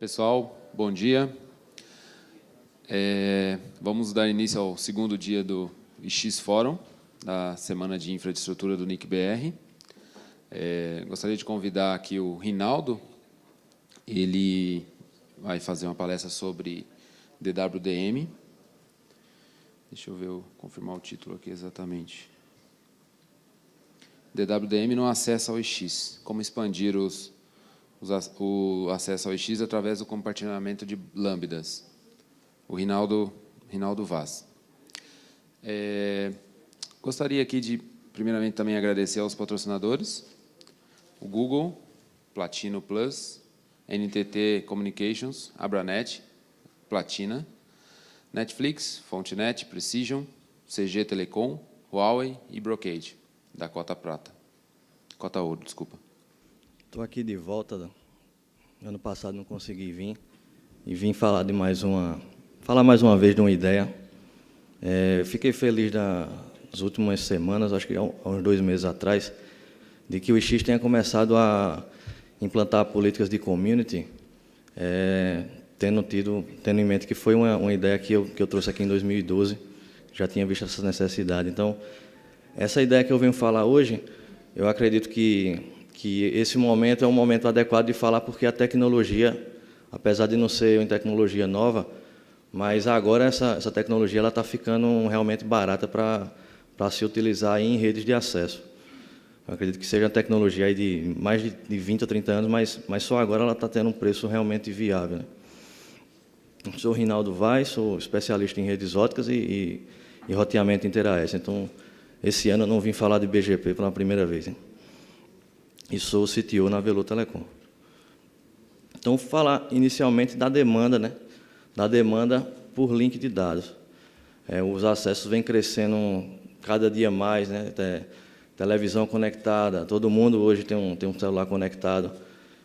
Pessoal, bom dia. Vamos dar início ao segundo dia do IX Fórum, da Semana de Infraestrutura do NIC-BR. Gostaria de convidar aqui o Rinaldo. Ele vai fazer uma palestra sobre DWDM. Deixa eu ver, confirmar o título aqui exatamente. DWDM no acesso ao IX. Como expandir o acesso ao IX através do compartilhamento de lambdas. O Rinaldo Vaz. Gostaria aqui de, primeiramente, também agradecer aos patrocinadores, o Google, Platino Plus, NTT Communications, Abranet, Platina, Netflix, Fontenet, Precision, CG Telecom, Huawei e Brocade, da Cota Prata. Cota Ouro, desculpa. Estou aqui de volta. Ano passado não consegui vir e vim falar mais uma vez de uma ideia. Fiquei feliz nas últimas semanas, acho que há uns 2 meses atrás, de que o IX tenha começado a implantar políticas de community, tendo em mente que foi uma ideia que eu trouxe aqui em 2012, já tinha visto essa necessidade. Então, essa ideia que eu venho falar hoje, eu acredito que esse momento é um momento adequado de falar, porque a tecnologia, apesar de não ser uma tecnologia nova, mas agora essa tecnologia está ficando realmente barata para se utilizar em redes de acesso. Eu acredito que seja uma tecnologia aí de mais de 20 ou 30 anos, mas só agora ela está tendo um preço realmente viável, né? Eu sou o Rinaldo Vaz, sou especialista em redes óticas e roteamento inter-AS. Então, esse ano eu não vim falar de BGP pela primeira vez, hein? E sou o CTO na Velo Telecom. Então, vou falar inicialmente da demanda, né? Da demanda por link de dados. Os acessos vêm crescendo cada dia mais, né? Televisão conectada, todo mundo hoje tem um celular conectado.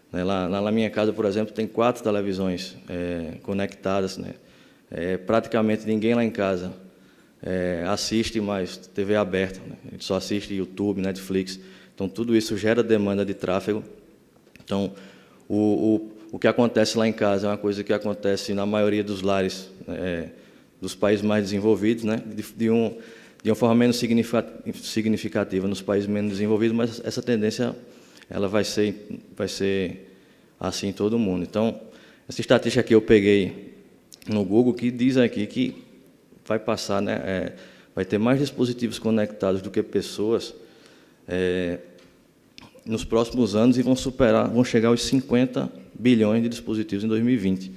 Né? Lá na minha casa, por exemplo, tem 4 televisões conectadas, né? Praticamente ninguém lá em casa assiste mais TV aberta, né? A gente só assiste YouTube, Netflix. Então, tudo isso gera demanda de tráfego. Então, o que acontece lá em casa é uma coisa que acontece na maioria dos lares dos países mais desenvolvidos, né? De uma forma menos significativa nos países menos desenvolvidos, mas essa tendência ela vai ser assim em todo mundo. Então, essa estatística aqui eu peguei no Google, que diz aqui que vai passar, né? Vai ter mais dispositivos conectados do que pessoas nos próximos anos e vão chegar aos 50 bilhões de dispositivos em 2020,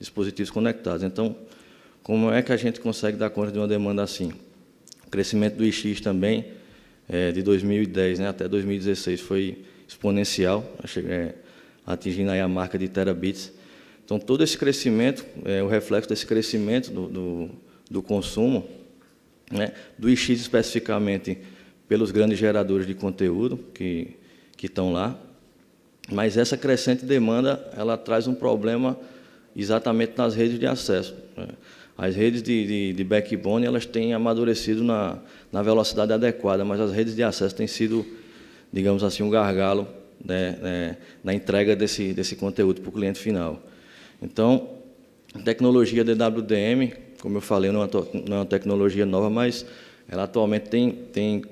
dispositivos conectados. Então, como é que a gente consegue dar conta de uma demanda assim? O crescimento do IX também, de 2010, né, até 2016, foi exponencial, atingindo aí a marca de terabits. Então, todo esse crescimento, o reflexo desse crescimento do consumo, né, do IX especificamente, pelos grandes geradores de conteúdo que estão lá, mas essa crescente demanda ela traz um problema exatamente nas redes de acesso, né? As redes de backbone elas têm amadurecido na velocidade adequada, mas as redes de acesso têm sido, digamos assim, um gargalo, né, na entrega desse conteúdo para o cliente final. Então, a tecnologia DWDM, como eu falei, não é uma tecnologia nova, mas ela atualmente tem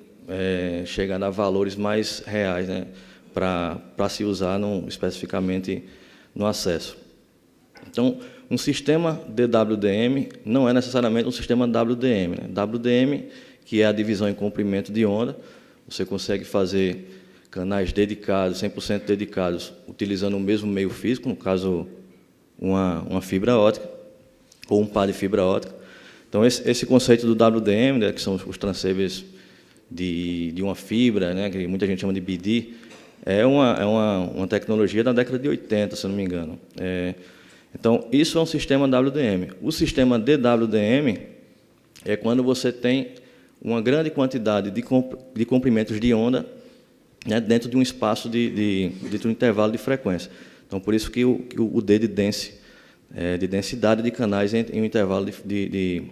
chegado a valores mais reais, né, para se usar especificamente no acesso. Então, um sistema DWDM não é necessariamente um sistema WDM, né? WDM, que é a divisão em comprimento de onda, você consegue fazer canais dedicados, 100% dedicados, utilizando o mesmo meio físico, no caso, uma fibra ótica, ou um par de fibra ótica. Então, esse conceito do WDM, né, que são os transceivers de uma fibra, né, que muita gente chama de BD, é uma tecnologia da década de 80, se eu não me engano. Então, isso é um sistema WDM. O sistema DWDM é quando você tem uma grande quantidade de comprimentos de onda, né, dentro de um espaço de um intervalo de frequência. Então, por isso que o D de densidade de canais em um intervalo de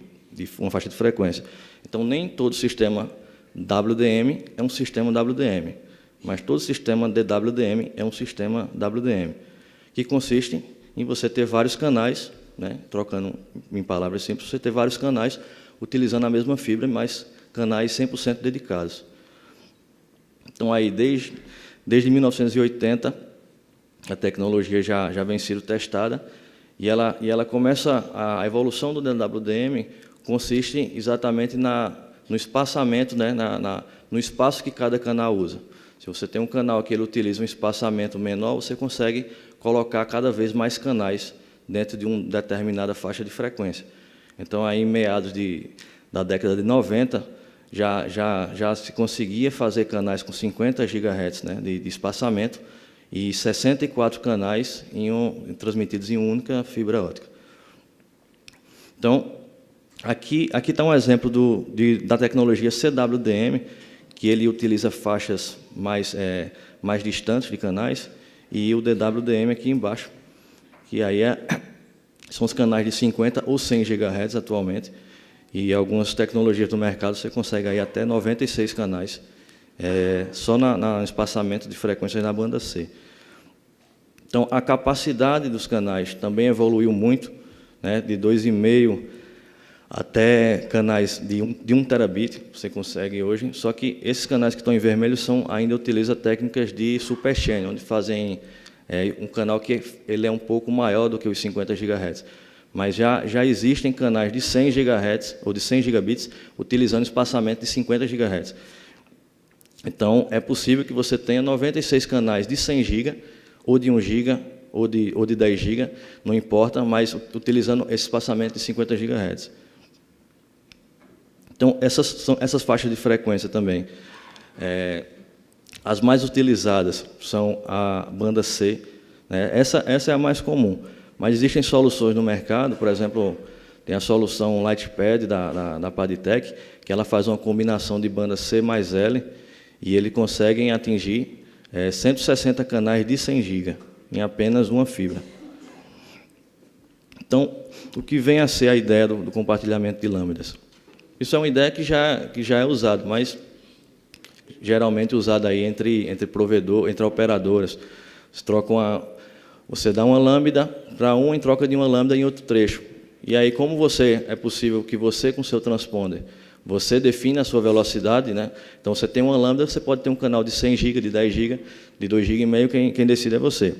uma faixa de frequência. Então, nem todo sistema WDM é um sistema WDM, mas todo sistema DWDM é um sistema WDM, que consiste em você ter vários canais, né, trocando em palavras simples, você ter vários canais utilizando a mesma fibra, mas canais 100% dedicados. Então, aí, desde 1980, a tecnologia já vem sendo testada, e ela começa, a evolução do DWDM consiste exatamente no espaçamento, né, no espaço que cada canal usa. Se você tem um canal que ele utiliza um espaçamento menor, você consegue colocar cada vez mais canais dentro de uma determinada faixa de frequência. Então, aí, em meados da década de 90, já se conseguia fazer canais com 50 GHz, né, de espaçamento, e 64 canais transmitidos em uma única fibra óptica. Então, aqui está um exemplo da tecnologia CWDM, que ele utiliza faixas mais distantes de canais, e o DWDM aqui embaixo, que aí são os canais de 50 ou 100 GHz atualmente, e algumas tecnologias do mercado você consegue aí até 96 canais, só no espaçamento de frequências na banda C. Então, a capacidade dos canais também evoluiu muito, né, de 2,5 até canais de 1 terabit, você consegue hoje, só que esses canais que estão em vermelho ainda utilizam técnicas de super channel, onde fazem um canal que ele é um pouco maior do que os 50 GHz. Mas já existem canais de 100 GHz ou de 100 gigabits utilizando espaçamento de 50 GHz. Então, é possível que você tenha 96 canais de 100 GB, ou de 1 GB, ou de 10 GB, não importa, mas utilizando esse espaçamento de 50 GHz. Então, essas faixas de frequência também. As mais utilizadas são a banda C, né? Essa é a mais comum. Mas existem soluções no mercado, por exemplo, tem a solução Lightpad da Padtech, que ela faz uma combinação de banda C mais L, e ele consegue atingir 160 canais de 100 GB em apenas uma fibra. Então, o que vem a ser a ideia do compartilhamento de lambdas? Isso é uma ideia que já é usada, mas geralmente usada aí entre operadoras. Você dá uma lambda para em troca de uma lambda em outro trecho. E aí, como é possível que você, com o seu transponder, você define a sua velocidade, né? Então, você tem uma lambda, você pode ter um canal de 100 GB, de 10 GB, de 2,5 GB, quem decide é você.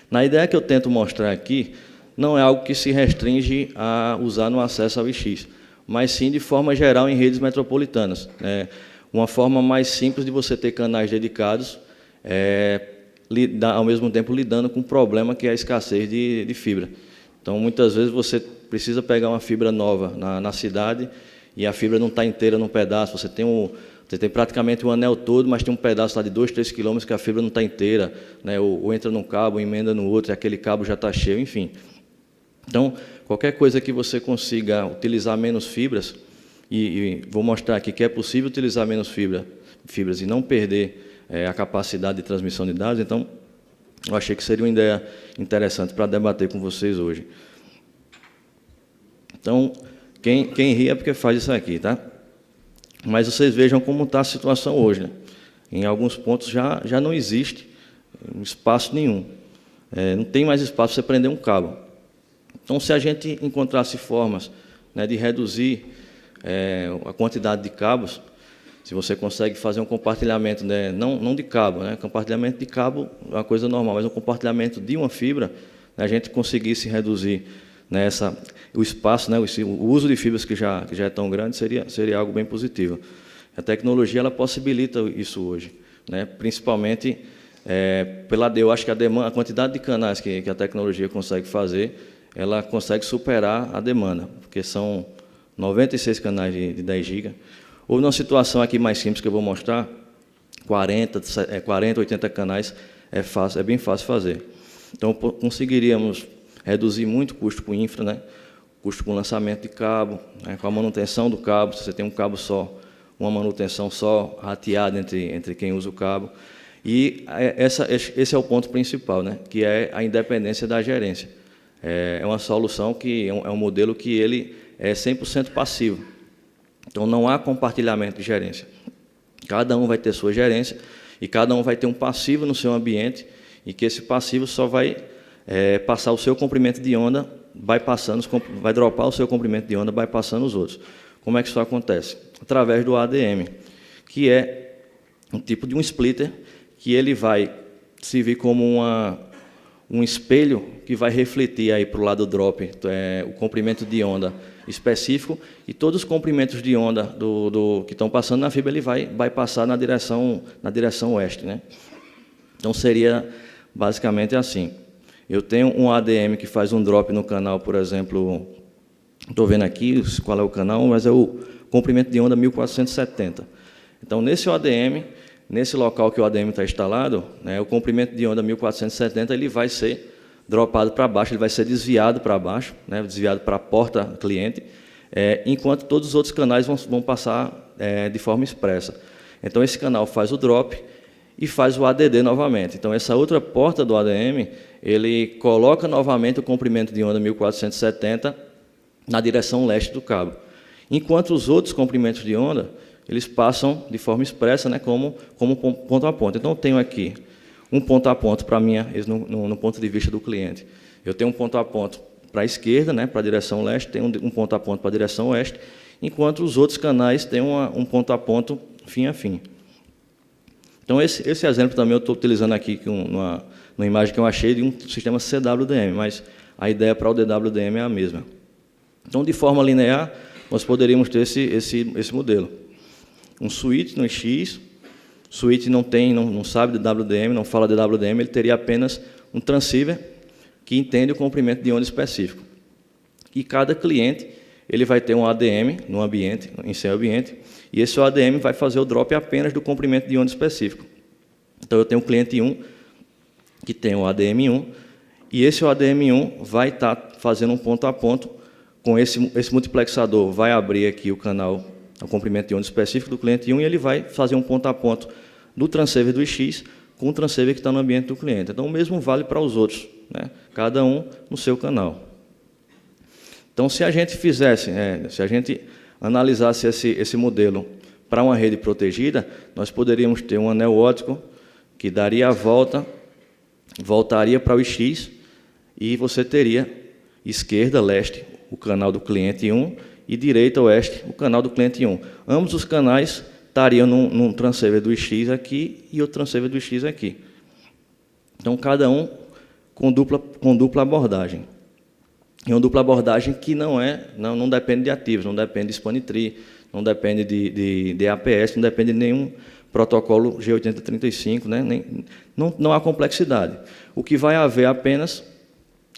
Na ideia que eu tento mostrar aqui, não é algo que se restringe a usar no acesso ao IX, mas sim de forma geral em redes metropolitanas. Uma forma mais simples de você ter canais dedicados, ao mesmo tempo lidando com o problema que é a escassez de fibra. Então, muitas vezes você precisa pegar uma fibra nova na cidade e a fibra não está inteira num pedaço. Você tem praticamente um anel todo, mas tem um pedaço lá de 2, 3 quilômetros que a fibra não está inteira, né? Ou entra num cabo, emenda no outro, e aquele cabo já está cheio, enfim. Então, qualquer coisa que você consiga utilizar menos fibras, e vou mostrar aqui que é possível utilizar menos fibras e não perder a capacidade de transmissão de dados, então, eu achei que seria uma ideia interessante para debater com vocês hoje. Então, quem ri é porque faz isso aqui, tá? Mas vocês vejam como está a situação hoje, né? Em alguns pontos já não existe espaço nenhum. Não tem mais espaço para você prender um cabo. Então, se a gente encontrasse formas, né, de reduzir a quantidade de cabos, se você consegue fazer um compartilhamento, né, não de cabo, né, compartilhamento de cabo é uma coisa normal, mas um compartilhamento de uma fibra, né, a gente conseguisse reduzir, né, o espaço, né, o uso de fibras que já é tão grande, seria algo bem positivo. A tecnologia ela possibilita isso hoje, né, principalmente eu acho que a quantidade de canais que a tecnologia consegue fazer, ela consegue superar a demanda, porque são 96 canais de 10 GB. Ou numa situação aqui mais simples que eu vou mostrar, 40, 80 canais, é bem fácil fazer. Então, conseguiríamos reduzir muito o custo com infra, né? Custo com lançamento de cabo, né? Com a manutenção do cabo, se você tem um cabo só, uma manutenção só rateada entre quem usa o cabo. E esse é o ponto principal, né? Que é a independência da gerência. É uma solução que é um modelo que ele é 100% passivo. Então, não há compartilhamento de gerência. Cada um vai ter sua gerência e cada um vai ter um passivo no seu ambiente e que esse passivo só vai passar o seu comprimento de onda, vai dropar o seu comprimento de onda, bypassando os outros. Como é que isso acontece? Através do ADM, que é um tipo de um splitter que ele vai servir como um espelho que vai refletir aí para o lado drop o comprimento de onda específico, e todos os comprimentos de onda que estão passando na fibra ele vai passar na direção oeste, né? Então seria basicamente assim. Eu tenho um ADM que faz um drop no canal, por exemplo, estou vendo aqui qual é o canal, mas é o comprimento de onda 1470. Então, nesse ADM, nesse local que o ADM está instalado, né, o comprimento de onda 1470 ele vai ser dropado para baixo, ele vai ser desviado para baixo, né, desviado para a porta cliente, enquanto todos os outros canais vão passar de forma expressa. Então, esse canal faz o drop e faz o ADD novamente. Então, essa outra porta do ADM, ele coloca novamente o comprimento de onda 1470 na direção leste do cabo. Enquanto os outros comprimentos de onda, eles passam de forma expressa, né, como ponto a ponto. Então, eu tenho aqui um ponto a ponto para mim, no ponto de vista do cliente. Eu tenho um ponto a ponto para a esquerda, né, para a direção leste, tenho um ponto a ponto para a direção oeste, enquanto os outros canais têm um ponto a ponto fim a fim. Então, esse exemplo também eu estou utilizando aqui numa imagem que eu achei de um sistema CWDM, mas a ideia para o DWDM é a mesma. Então, de forma linear, nós poderíamos ter esse modelo. Um switch no X, switch não sabe de WDM, não fala de WDM, ele teria apenas um transceiver que entende o comprimento de onda específico. E cada cliente ele vai ter um ADM no ambiente, em seu ambiente, e esse ADM vai fazer o drop apenas do comprimento de onda específico. Então, eu tenho um cliente 1 que tem o ADM1, e esse ADM1 vai estar fazendo um ponto a ponto com esse multiplexador, vai abrir aqui o canal, o comprimento de onda específico do cliente 1, e ele vai fazer um ponto a ponto do transceiver do X com o transceiver que está no ambiente do cliente. Então, o mesmo vale para os outros, né? Cada um no seu canal. Então, se a gente analisasse esse modelo para uma rede protegida, nós poderíamos ter um anel óptico que daria a volta, voltaria para o X, e você teria esquerda, leste, o canal do cliente 1, e direita, oeste, o canal do cliente 1. Ambos os canais estariam num transceiver do X aqui e outro transceiver do X aqui. Então, cada um com dupla abordagem. E uma dupla abordagem que não depende de ativos, não depende de span tree, não depende de APS, não depende de nenhum protocolo G8035, né? Não há complexidade. O que vai haver apenas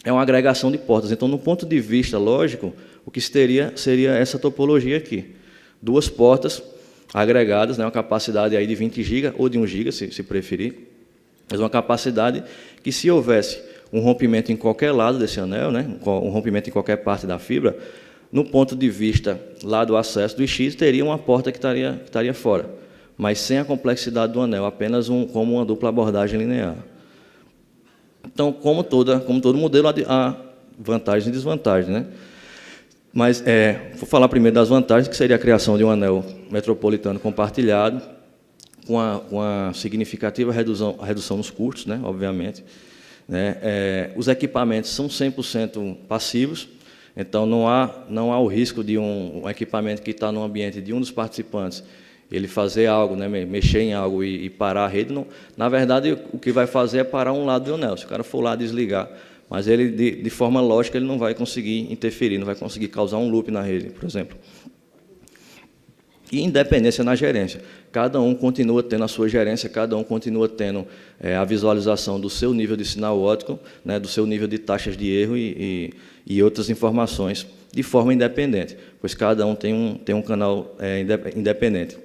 é uma agregação de portas. Então, no ponto de vista lógico, o que seria essa topologia aqui. Duas portas agregadas, né? Uma capacidade aí de 20 GB ou de 1 GB, se preferir, mas uma capacidade que, se houvesse um rompimento em qualquer lado desse anel, né? Um rompimento em qualquer parte da fibra, no ponto de vista lá do acesso do X, teria uma porta que estaria fora, mas sem a complexidade do anel, apenas como uma dupla abordagem linear. Então, como todo modelo, há vantagens e desvantagens, né? Mas vou falar primeiro das vantagens, que seria a criação de um anel metropolitano compartilhado, com a significativa redução nos custos, né? Obviamente. Os equipamentos são 100% passivos, então não há o risco de um equipamento que está no ambiente de um dos participantes ele fazer algo, né, mexer em algo e parar a rede. Não, na verdade, o que vai fazer é parar um lado do anel. Se o cara for lá desligar, mas ele, de forma lógica, ele não vai conseguir interferir, não vai conseguir causar um loop na rede, por exemplo. E independência na gerência. Cada um continua tendo a sua gerência, cada um continua tendo a visualização do seu nível de sinal óptico, né, do seu nível de taxas de erro e outras informações de forma independente, pois cada um tem um canal independente.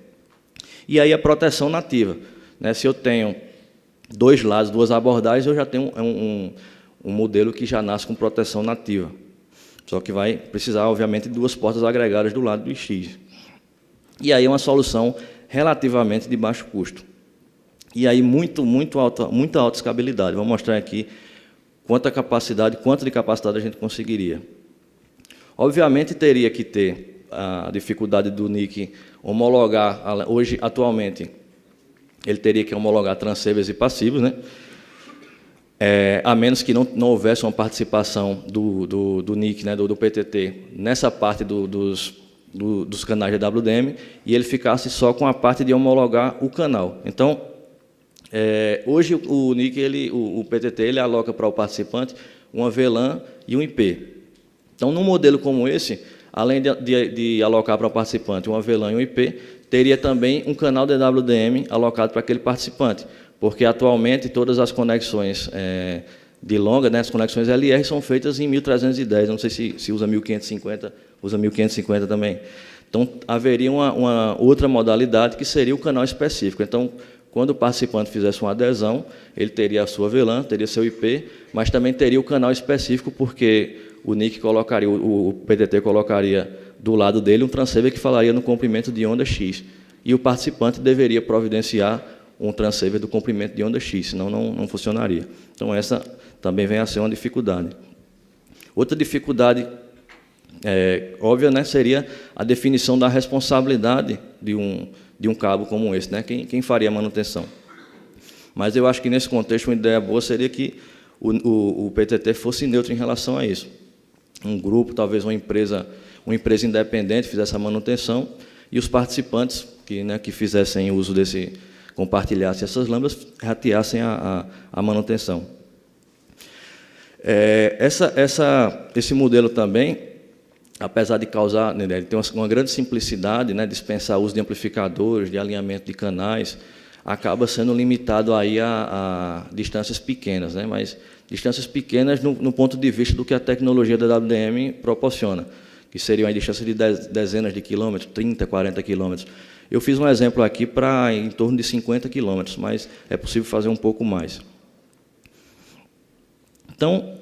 E aí a proteção nativa, né? Se eu tenho dois lados, duas abordagens, eu já tenho um modelo que já nasce com proteção nativa. Só que vai precisar, obviamente, de duas portas agregadas do lado do X. E aí é uma solução relativamente de baixo custo. E aí muita alta escalabilidade. Vou mostrar aqui quanto de capacidade a gente conseguiria. Obviamente, teria que ter a dificuldade do NIC homologar, atualmente, ele teria que homologar transceivers e passivos, né? a menos que não houvesse uma participação do NIC, né, do PTT, nessa parte dos canais de WDM, e ele ficasse só com a parte de homologar o canal. Então, hoje o NIC, o PTT, ele aloca para o participante uma VLAN e um IP. Então, num modelo como esse, além de alocar para o participante uma VLAN e um IP, teria também um canal de WDM alocado para aquele participante, porque atualmente todas as conexões de longa, né, as conexões LR, são feitas em 1310, não sei se usa 1550, usa 1550 também. Então, haveria uma outra modalidade que seria o canal específico. Então, quando o participante fizesse uma adesão, ele teria a sua VLAN, teria seu IP, mas também teria o canal específico, porque o NIC colocaria, o PTT colocaria do lado dele um transceiver que falaria no comprimento de onda X. E o participante deveria providenciar um transceiver do comprimento de onda X, senão não funcionaria. Então, essa também vem a ser uma dificuldade. Outra dificuldade óbvia, né, seria a definição da responsabilidade de um cabo como esse, né? Quem faria a manutenção? Mas eu acho que, nesse contexto, uma ideia boa seria que o PTT fosse neutro em relação a isso. Um grupo, talvez uma empresa independente fizesse a manutenção e os participantes que fizessem uso compartilhassem essas lâmpadas, rateassem a manutenção. Esse modelo também, apesar de causar, né, ele tem uma grande simplicidade, né, dispensar o uso de amplificadores, de alinhamento de canais, acaba sendo limitado aí a distâncias pequenas, né, mas distâncias pequenas no ponto de vista do que a tecnologia da WDM proporciona, que seria uma distância de dezenas de quilômetros, 30, 40 quilômetros. Eu fiz um exemplo aqui para em torno de 50 quilômetros, mas é possível fazer um pouco mais. Então,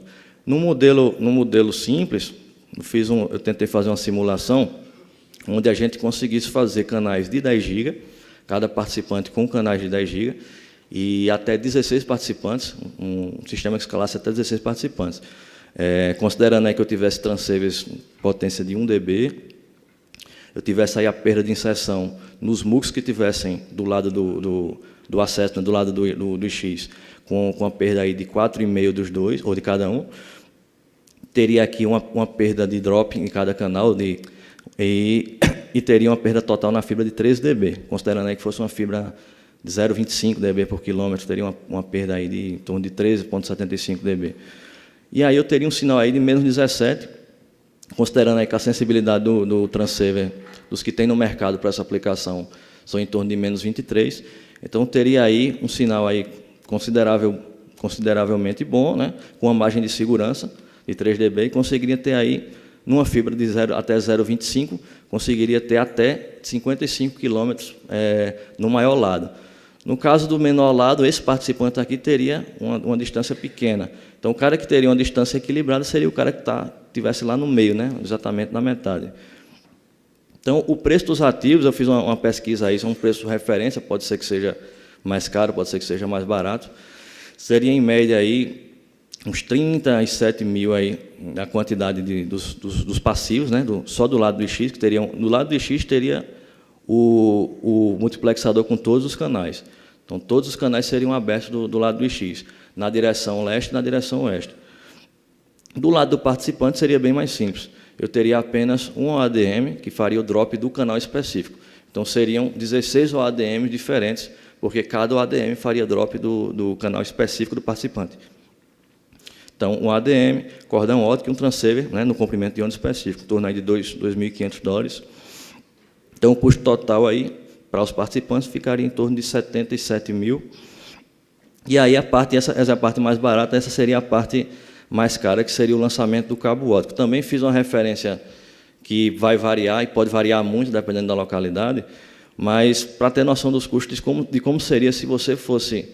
no modelo simples, eu tentei fazer uma simulação onde a gente conseguisse fazer canais de 10 GB, cada participante com canais de 10 GB, e até 16 participantes, um sistema que escalasse até 16 participantes. Considerando aí que eu tivesse transceivers potência de 1 dB, eu tivesse aí a perda de inserção nos MUX que tivessem do lado do acesso, né, do lado do X, com a perda aí de 4,5 dos dois, ou de cada um, teria aqui uma perda de drop em cada canal e teria uma perda total na fibra de 13 dB, considerando aí que fosse uma fibra de 0,25 dB por quilômetro, teria uma perda aí de em torno de 13,75 dB. E aí eu teria um sinal aí de menos 17, considerando aí que a sensibilidade do transceiver, dos que tem no mercado para essa aplicação, são em torno de menos 23, então teria aí um sinal aí consideravelmente bom, né, com uma margem de segurança de 3 dB, e conseguiria ter aí, numa fibra de até 0,25, conseguiria ter até 55 km no maior lado. No caso do menor lado, esse participante aqui teria uma distância pequena. Então, o cara que teria uma distância equilibrada seria o cara que estivesse lá no meio, né, exatamente na metade. Então, o preço dos ativos, eu fiz uma pesquisa aí, isso é um preço de referência, pode ser que seja mais caro, pode ser que seja mais barato. Seria, em média, aí, uns 37 mil aí, a quantidade dos passivos, né, só do lado do X, do lado do X teria o multiplexador com todos os canais. Então, todos os canais seriam abertos do lado do X, na direção leste e na direção oeste. Do lado do participante seria bem mais simples. Eu teria apenas um OADM que faria o drop do canal específico. Então, seriam 16 OADMs diferentes, porque cada OADM faria drop do canal específico do participante. Então, um ADM, cordão óptico e um transceiver, né, no comprimento de onda específico, em torno aí de $2.500. Então, o custo total aí, para os participantes, ficaria em torno de 77 mil. E aí, essa é a parte mais barata, essa seria a parte mais cara, que seria o lançamento do cabo óptico. Também fiz uma referência que vai variar, e pode variar muito, dependendo da localidade, mas para ter noção dos custos de como seria se você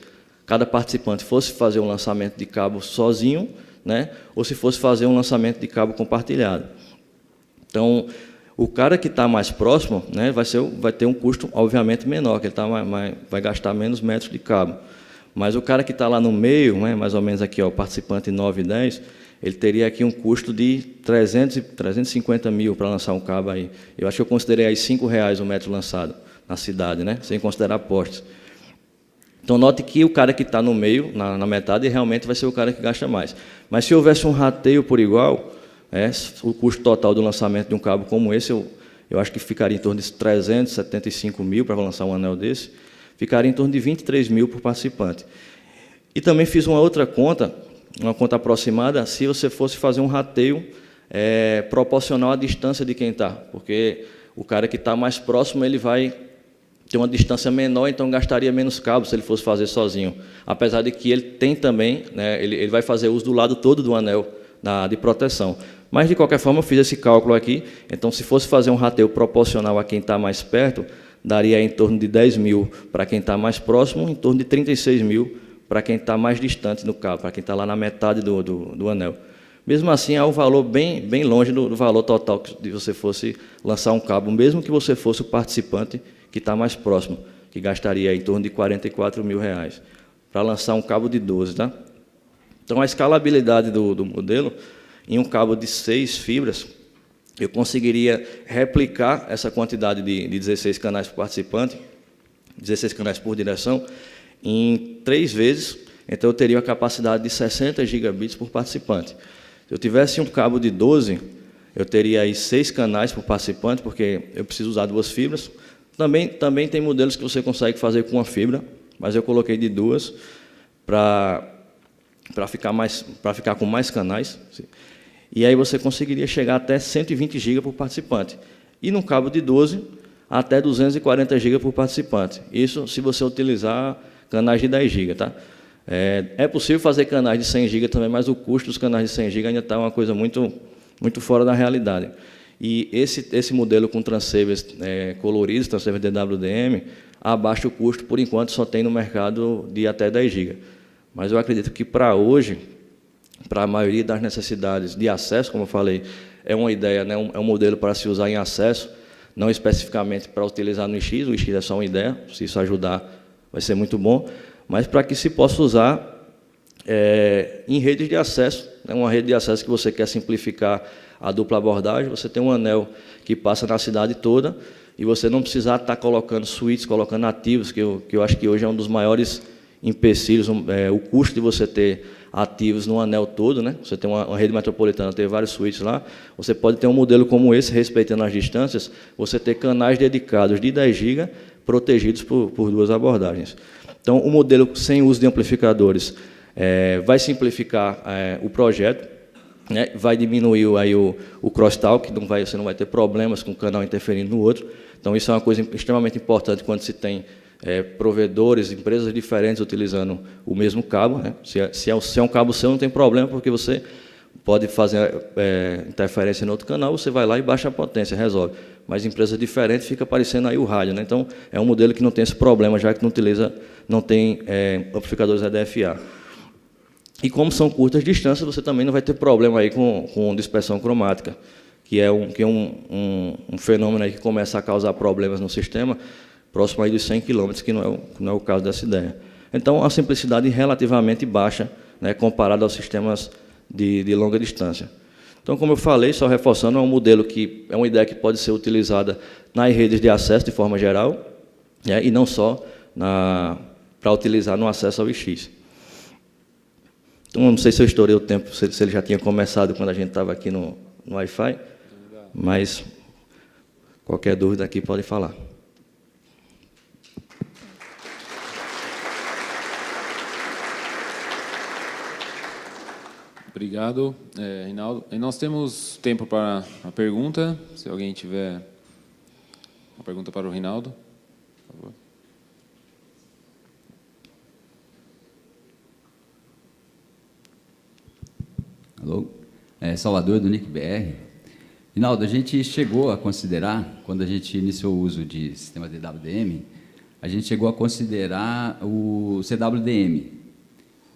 cada participante fosse fazer um lançamento de cabo sozinho, né, ou se fosse fazer um lançamento de cabo compartilhado. Então, o cara que está mais próximo, né, vai ter um custo, obviamente, menor, que ele vai gastar menos metros de cabo. Mas o cara que está lá no meio, né, mais ou menos aqui, ó, o participante 9 e 10, ele teria aqui um custo de 350 mil para lançar um cabo aí. Eu acho que eu considerei aí R$ 5 o metro lançado na cidade, né, sem considerar postes. Então, note que o cara que está no meio, na metade, realmente vai ser o cara que gasta mais. Mas se houvesse um rateio por igual, o custo total do lançamento de um cabo como esse, eu acho que ficaria em torno de 375 mil para lançar um anel desse, ficaria em torno de 23 mil por participante. E também fiz uma outra conta, uma conta aproximada, se você fosse fazer um rateio proporcional à distância de quem está, porque o cara que está mais próximo, ele vai ter uma distância menor, então gastaria menos cabos se ele fosse fazer sozinho. Apesar de que ele tem também, né, ele vai fazer uso do lado todo do anel de proteção. Mas, de qualquer forma, eu fiz esse cálculo aqui. Então, se fosse fazer um rateio proporcional a quem está mais perto, daria em torno de 10 mil para quem está mais próximo, em torno de 36 mil para quem está mais distante do cabo, para quem está lá na metade do anel. Mesmo assim, há um valor bem longe do valor total de você fosse lançar um cabo, mesmo que você fosse o participante que está mais próximo, que gastaria em torno de 44 mil reais para lançar um cabo de 12. Tá? Então, a escalabilidade do modelo, em um cabo de 6 fibras, eu conseguiria replicar essa quantidade de 16 canais por participante, 16 canais por direção, em 3 vezes, então eu teria a capacidade de 60 gigabits por participante. Se eu tivesse um cabo de 12, eu teria aí 6 canais por participante, porque eu preciso usar 2 fibras. Também tem modelos que você consegue fazer com uma fibra, mas eu coloquei de 2 para ficar com mais canais. E aí você conseguiria chegar até 120 GB por participante. E num cabo de 12, até 240 GB por participante. Isso se você utilizar canais de 10 GB. Tá? É possível fazer canais de 100 GB também, mas o custo dos canais de 100 GB ainda está uma coisa muito fora da realidade. E esse modelo com transceivers coloridos, transceivers DWDM, abaixa o custo, por enquanto, só tem no mercado de até 10 GB. Mas eu acredito que, para hoje, para a maioria das necessidades de acesso, como eu falei, é uma ideia, né, é um modelo para se usar em acesso, não especificamente para utilizar no X, o X é só uma ideia, se isso ajudar, vai ser muito bom, mas para que se possa usar em redes de acesso, né, uma rede de acesso que você quer simplificar a dupla abordagem, você tem um anel que passa na cidade toda e você não precisar estar colocando switches, colocando ativos, que eu acho que hoje é um dos maiores empecilhos, o custo de você ter ativos no anel todo, né? Você tem uma rede metropolitana, tem vários switches lá, você pode ter um modelo como esse, respeitando as distâncias, você ter canais dedicados de 10 GB protegidos por 2 abordagens. Então, o modelo sem uso de amplificadores vai simplificar o projeto, né? Vai diminuir aí o crosstalk, você não vai ter problemas com o canal interferindo no outro. Então, isso é uma coisa extremamente importante quando se tem provedores, empresas diferentes utilizando o mesmo cabo. Né? Se é um cabo seu, não tem problema, porque você pode fazer interferência no outro canal, você vai lá e baixa a potência, resolve. Mas empresas diferentes fica aparecendo aí o rádio. Né? Então, é um modelo que não tem esse problema, já que não tem amplificadores EDFA. E como são curtas distâncias, você também não vai ter problema aí com dispersão cromática, que é um fenômeno aí que começa a causar problemas no sistema, próximo aí dos 100 km, que não é o caso dessa ideia. Então, a simplicidade relativamente baixa, né, comparada aos sistemas de longa distância. Então, como eu falei, só reforçando, é um modelo que é uma ideia que pode ser utilizada nas redes de acesso de forma geral, né, e não só para utilizar no acesso ao X. Então, não sei se eu estourei o tempo, se ele já tinha começado quando a gente estava aqui no Wi-Fi, mas qualquer dúvida aqui pode falar. Obrigado, Reinaldo. E nós temos tempo para a pergunta, se alguém tiver uma pergunta para o Reinaldo, por favor. Alô? Salvador, do NIC-BR. Reinaldo, a gente chegou a considerar, quando a gente iniciou o uso de sistema DWDM, a gente chegou a considerar o CWDM.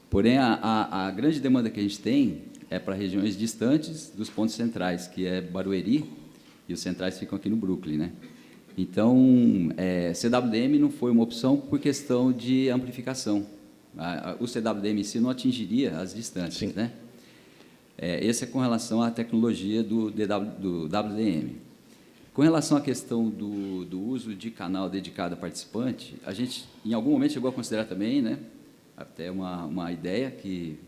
Porém, a grande demanda que a gente tem é para regiões distantes dos pontos centrais, que é Barueri, e os centrais ficam aqui no Brooklyn, né? Então, CWDM não foi uma opção por questão de amplificação. O CWDM em si não atingiria as distâncias, né? Esse é com relação à tecnologia do WDM. Com relação à questão do uso de canal dedicado a participante, a gente, em algum momento, chegou a considerar também, né, até uma ideia que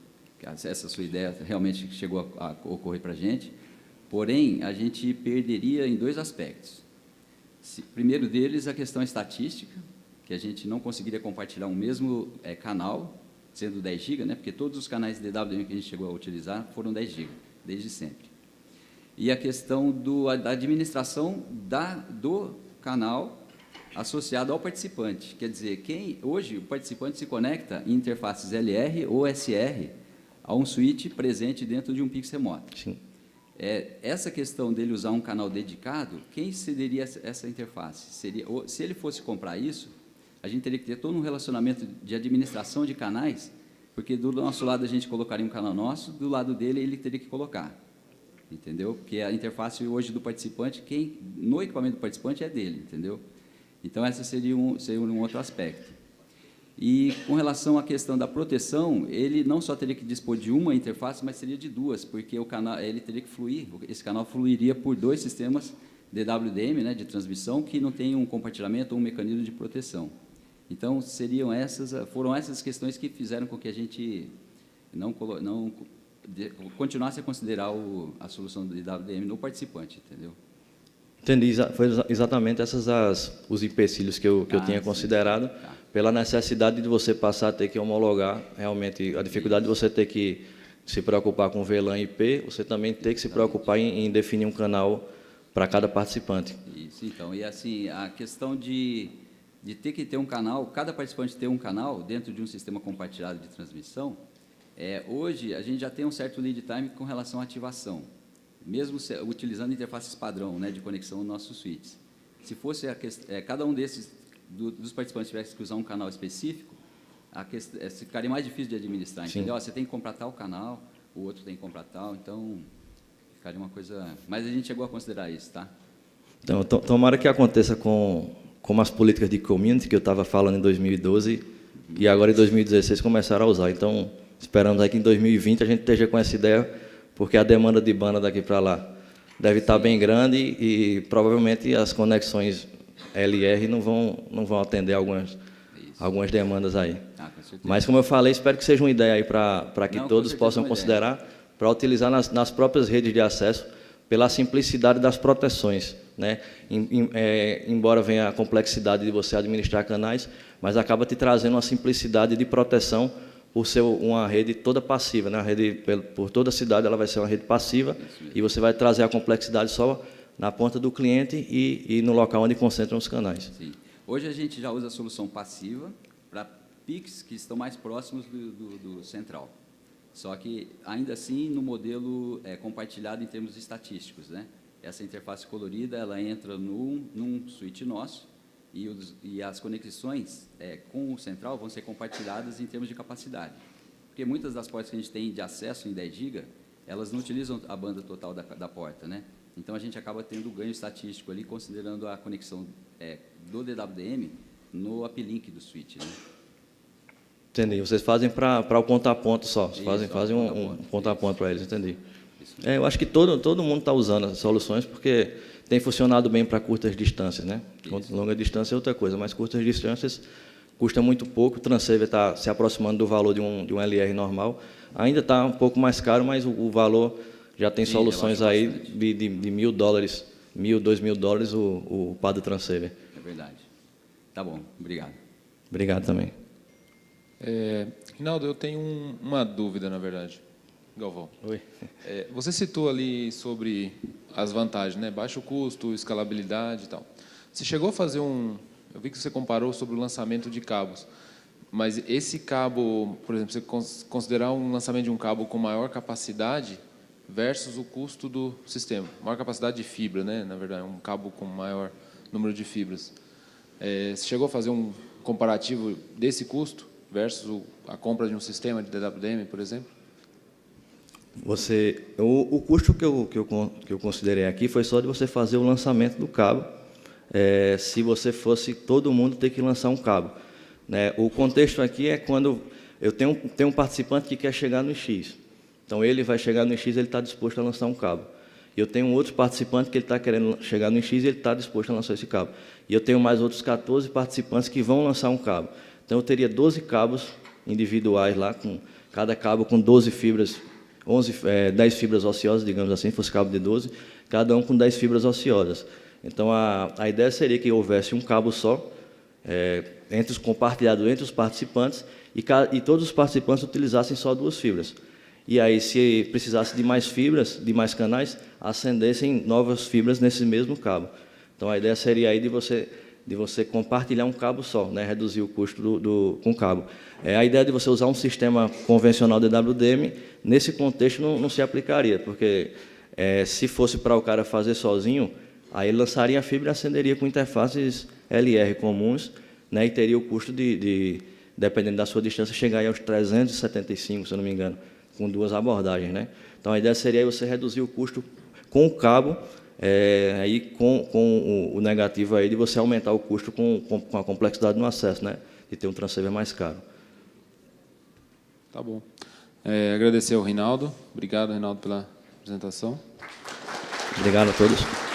essa sua ideia realmente chegou a ocorrer para a gente, porém, a gente perderia em 2 aspectos. Primeiro deles, a questão estatística, que a gente não conseguiria compartilhar um mesmo canal, sendo 10 GB, né, porque todos os canais de DWDM que a gente chegou a utilizar foram 10 GB, desde sempre. E a questão da administração do canal associado ao participante. Quer dizer, hoje o participante se conecta em interfaces LR ou SR a um switch presente dentro de um Pix remoto. Sim. Essa questão dele usar um canal dedicado, quem cederia essa interface? Se ele fosse comprar isso, a gente teria que ter todo um relacionamento de administração de canais, porque do nosso lado a gente colocaria um canal nosso, do lado dele ele teria que colocar. Entendeu? Porque a interface hoje do participante, no equipamento do participante é dele, entendeu? Então, esse seria um outro aspecto. E, com relação à questão da proteção, ele não só teria que dispor de uma interface, mas seria de 2, porque o canal, ele teria que fluir, esse canal fluiria por 2 sistemas DWDM, né, de transmissão, que não tem um compartilhamento ou um mecanismo de proteção. Então, foram essas questões que fizeram com que a gente não continuasse a considerar a solução do DWDM no participante, entendeu? Entendi, foi exatamente os empecilhos que eu tinha considerado, pela necessidade de você passar a ter que homologar, realmente, a dificuldade de você ter que se preocupar com VLAN e IP, você também ter que se preocupar em definir um canal para cada participante. Isso, então, e assim, a questão de ter que ter um canal, cada participante ter um canal dentro de um sistema compartilhado de transmissão, hoje a gente já tem um certo lead time com relação à ativação, mesmo utilizando interfaces padrão, né, de conexão nos nossos switches. Se fosse cada um dos participantes tivesse que usar um canal específico, ficaria mais difícil de administrar. Entendeu? Você tem que comprar tal canal, o outro tem que comprar tal, então ficaria uma coisa... Mas a gente chegou a considerar isso, tá? Então, tomara que aconteça como as políticas de community que eu estava falando em 2012 e agora em 2016 começaram a usar. Então, esperamos aí que em 2020 a gente esteja com essa ideia, porque a demanda de banda daqui para lá deve estar bem grande e provavelmente as conexões LR não vão atender algumas demandas aí. Mas, como eu falei, espero que seja uma ideia aí para que todos possam considerar, para utilizar nas próprias redes de acesso, pela simplicidade das proteções, né? Embora venha a complexidade de você administrar canais, mas acaba te trazendo uma simplicidade de proteção por ser uma rede toda passiva, né? A rede por toda a cidade ela vai ser uma rede passiva e você vai trazer a complexidade só na ponta do cliente e no local onde concentram os canais. Sim. Hoje a gente já usa a solução passiva para PICs que estão mais próximos do central. Só que, ainda assim, no modelo compartilhado em termos estatísticos, né? Essa interface colorida ela entra num switch nosso e as conexões com o central vão ser compartilhadas em termos de capacidade. Porque muitas das portas que a gente tem de acesso em 10 GB, elas não utilizam a banda total da porta, né? Então, a gente acaba tendo ganho estatístico ali, considerando a conexão do DWDM no uplink do switch, né? Entendi. Vocês fazem para o ponto a ponto só. Vocês fazem um ponto a ponto para eles, entendi. Eu acho que todo mundo está usando as soluções porque tem funcionado bem para curtas distâncias, né? Longa distância é outra coisa, mas curtas distâncias custa muito pouco. O transceiver está se aproximando do valor de um LR normal. Ainda está um pouco mais caro, mas o valor já tem soluções aí de $1.000, $1.000, $2.000 o par do transceiver. É verdade. Tá bom, obrigado. Obrigado também. Rinaldo, eu tenho uma dúvida, na verdade. Galvão. Oi. Você citou ali sobre as vantagens, né? Baixo custo, escalabilidade e tal. Você chegou a fazer Eu vi que você comparou sobre o lançamento de cabos. Mas esse cabo, por exemplo, você considerar um lançamento de um cabo com maior capacidade versus o custo do sistema. Maior capacidade de fibra, né? Na verdade, um cabo com maior número de fibras. Você chegou a fazer um comparativo desse custo versus a compra de um sistema de DWDM, por exemplo? O custo que eu considerei aqui foi só de você fazer o lançamento do cabo, se você fosse todo mundo ter que lançar um cabo, né? O contexto aqui é quando eu tenho um participante que quer chegar no X. Então, ele vai chegar no X, ele está disposto a lançar um cabo. E eu tenho um outro participante que ele está querendo chegar no X e ele está disposto a lançar esse cabo. E eu tenho mais outros 14 participantes que vão lançar um cabo. Então, eu teria 12 cabos individuais lá, com cada cabo com 12 fibras, 10 fibras ociosas, digamos assim, fosse cabo de 12, cada um com 10 fibras ociosas. Então, a ideia seria que houvesse um cabo só, compartilhado entre os participantes, e todos os participantes utilizassem só 2 fibras. E aí, se precisasse de mais fibras, de mais canais, acendessem novas fibras nesse mesmo cabo. Então, a ideia seria aí de você compartilhar um cabo só, né? Reduzir o custo com cabo. A ideia de você usar um sistema convencional de WDM, nesse contexto, não se aplicaria, porque se fosse para o cara fazer sozinho, aí ele lançaria a fibra e acenderia com interfaces LR comuns, né? E teria o custo dependendo da sua distância, chegar aí aos 375, se eu não me engano, com 2 abordagens, né? Então, a ideia seria você reduzir o custo com o cabo, aí com o negativo aí de você aumentar o custo com a complexidade no acesso, né? De ter um transceiver mais caro. Tá bom. Agradecer ao Reinaldo. Obrigado, Reinaldo, pela apresentação. Obrigado a todos.